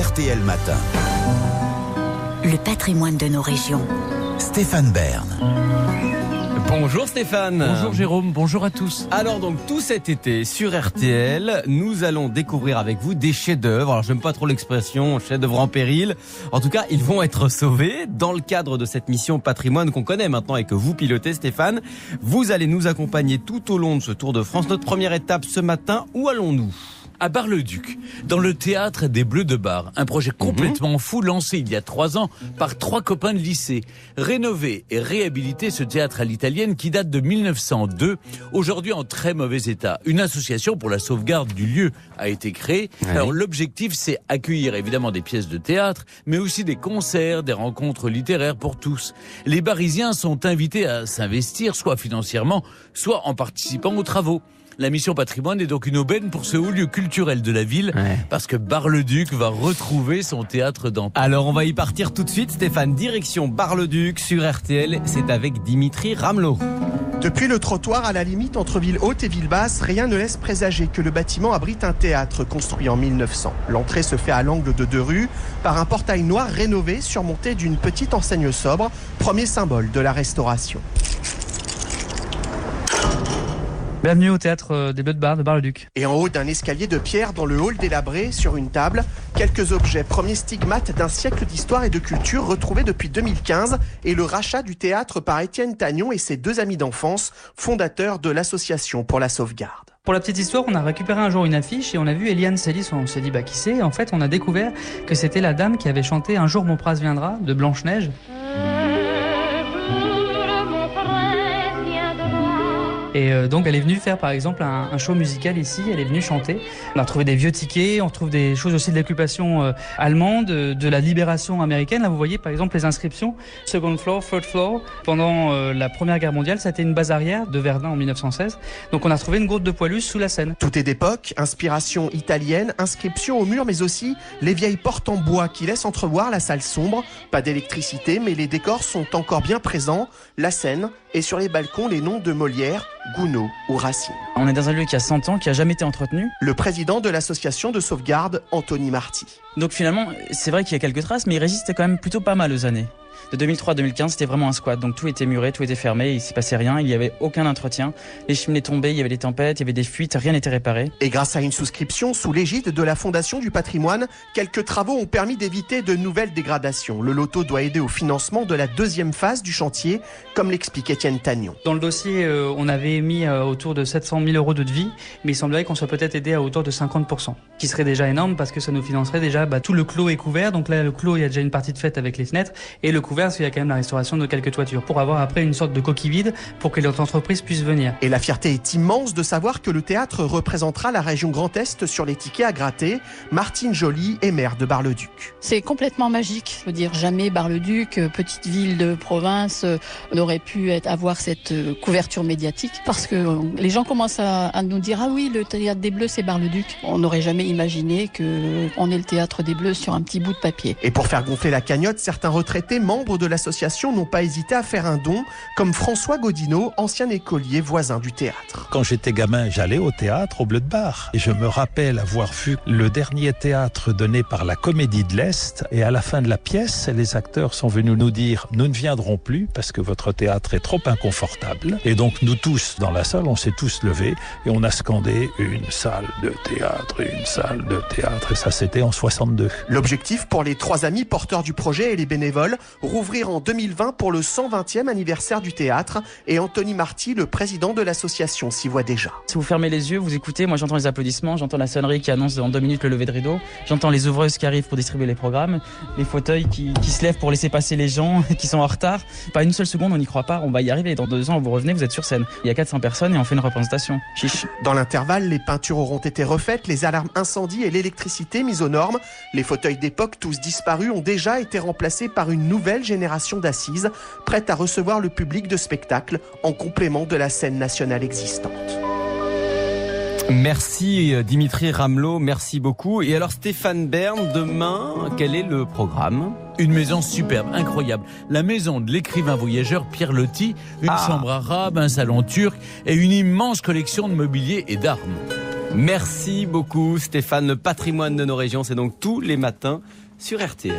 RTL Matin. Le patrimoine de nos régions. Stéphane Bern. Bonjour Stéphane. Bonjour Jérôme, bonjour à tous. Alors donc tout cet été sur RTL, nous allons découvrir avec vous des chefs-d'œuvre. Alors j'aime pas trop l'expression chefs-d'œuvre en péril. En tout cas, ils vont être sauvés dans le cadre de cette mission patrimoine qu'on connaît maintenant et que vous pilotez Stéphane. Vous allez nous accompagner tout au long de ce Tour de France. Notre première étape ce matin, où allons-nous ? À Bar-le-Duc, dans le théâtre des Bleus de Bar, un projet complètement fou lancé il y a 3 ans par 3 copains de lycée. Rénover et réhabiliter ce théâtre à l'italienne qui date de 1902, aujourd'hui en très mauvais état. Une association pour la sauvegarde du lieu a été créée. Oui. Alors l'objectif, c'est accueillir évidemment des pièces de théâtre, mais aussi des concerts, des rencontres littéraires pour tous. Les Barisiens sont invités à s'investir, soit financièrement, soit en participant aux travaux. La mission patrimoine est donc une aubaine pour ce haut lieu culturel de la ville, parce que Bar-le-Duc va retrouver son théâtre d'antan. Alors on va y partir tout de suite Stéphane, direction Bar-le-Duc sur RTL, c'est avec Dimitri Ramelot. Depuis le trottoir à la limite entre ville haute et ville basse, rien ne laisse présager que le bâtiment abrite un théâtre construit en 1900. L'entrée se fait à l'angle de 2 rues par un portail noir rénové surmonté d'une petite enseigne sobre, premier symbole de la restauration. Bienvenue au théâtre des Bleus de Bar de Bar-le-Duc. Et en haut d'un escalier de pierre dans le hall délabré, sur une table, quelques objets, premiers stigmates d'un siècle d'histoire et de culture retrouvés depuis 2015 et le rachat du théâtre par Étienne Tagnon et ses 2 amis d'enfance, fondateurs de l'association pour la sauvegarde. Pour la petite histoire, on a récupéré un jour une affiche et on a vu Eliane Celis, on s'est dit qui c'est ? Et en fait, on a découvert que c'était la dame qui avait chanté Un jour mon prince viendra de Blanche-Neige. Et donc elle est venue faire par exemple un show musical ici, elle est venue chanter. On a retrouvé des vieux tickets, on retrouve des choses aussi de l'occupation allemande, de la libération américaine. Là vous voyez par exemple les inscriptions, second floor, third floor. Pendant la Première Guerre mondiale, ça a été une base arrière de Verdun en 1916. Donc on a retrouvé une gourde de poilus sous la Seine. Tout est d'époque, inspiration italienne, inscription au mur mais aussi les vieilles portes en bois qui laissent entrevoir la salle sombre. Pas d'électricité mais les décors sont encore bien présents. La Seine et sur les balcons les noms de Molière, Gounod ou Racine. On est dans un lieu qui a 100 ans, qui a jamais été entretenu. Le président de l'association de sauvegarde, Anthony Marty. Donc finalement, c'est vrai qu'il y a quelques traces, mais il résiste quand même plutôt pas mal aux années. De 2003 à 2015, c'était vraiment un squat. Donc tout était muré, tout était fermé, il s'est passé rien, il n'y avait aucun entretien. Les cheminées tombaient, il y avait des tempêtes, il y avait des fuites, rien n'était réparé. Et grâce à une souscription sous l'égide de la Fondation du patrimoine, quelques travaux ont permis d'éviter de nouvelles dégradations. Le loto doit aider au financement de la 2e phase du chantier, comme l'explique Étienne Tagnon. Dans le dossier, on avait mis autour de 700 000 euros de devis, mais il semblerait qu'on soit peut-être aidé à hauteur de 50%, qui serait déjà énorme parce que ça nous financerait déjà, tout le clos est couvert. Donc là, le clos, il y a déjà une partie de faite avec les fenêtres, et le couvert, il y a quand même la restauration de quelques toitures, pour avoir après une sorte de coquille vide pour que notre entreprise puisse venir. Et la fierté est immense de savoir que le théâtre représentera la région Grand Est sur les tickets à gratter. Martine Joly est maire de Bar-le-Duc. C'est complètement magique. Je veux dire, jamais Bar-le-Duc, petite ville de province, n'aurait pu avoir cette couverture médiatique, parce que les gens commencent à nous dire « Ah oui, le théâtre des Bleus, c'est Bar-le-Duc ». On n'aurait jamais imaginé qu'on ait le théâtre des Bleus sur un petit bout de papier. Et pour faire gonfler la cagnotte, certains retraités membres de l'association n'ont pas hésité à faire un don, comme François Godineau, ancien écolier voisin du théâtre. Quand j'étais gamin, j'allais au théâtre au Bleu de Bar. Et je me rappelle avoir vu le dernier théâtre donné par la Comédie de l'Est. Et à la fin de la pièce, les acteurs sont venus nous dire « Nous ne viendrons plus parce que votre théâtre est trop inconfortable ». Et donc nous tous, dans la salle, on s'est tous levés et on a scandé « Une salle de théâtre, une salle de théâtre ». Et ça, c'était en 62. L'objectif pour les 3 amis porteurs du projet et les bénévoles, rouvrir en 2020 pour le 120e anniversaire du théâtre, et Anthony Marty, le président de l'association, s'y voit déjà. Si vous fermez les yeux, vous écoutez, moi j'entends les applaudissements, j'entends la sonnerie qui annonce dans 2 minutes le lever de rideau, j'entends les ouvreuses qui arrivent pour distribuer les programmes, les fauteuils qui se lèvent pour laisser passer les gens qui sont en retard. Pas une seule seconde, on n'y croit pas, on va y arriver. Dans 2 ans, vous revenez, vous êtes sur scène. Il y a 400 personnes et on fait une représentation. Chiche. Dans l'intervalle, les peintures auront été refaites, les alarmes incendie et l'électricité mises aux normes. Les fauteuils d'époque, tous disparus, ont déjà été remplacés par une nouvelle génération d'assises, prête à recevoir le public de spectacle en complément de la scène nationale existante. Merci Dimitri Ramelot, merci beaucoup. Et alors Stéphane Bern, demain, quel est le programme ? Une maison superbe, incroyable. La maison de l'écrivain voyageur Pierre Loti, une chambre arabe, un salon turc et une immense collection de mobilier et d'armes. Merci beaucoup Stéphane. Le patrimoine de nos régions, c'est donc tous les matins sur RTL.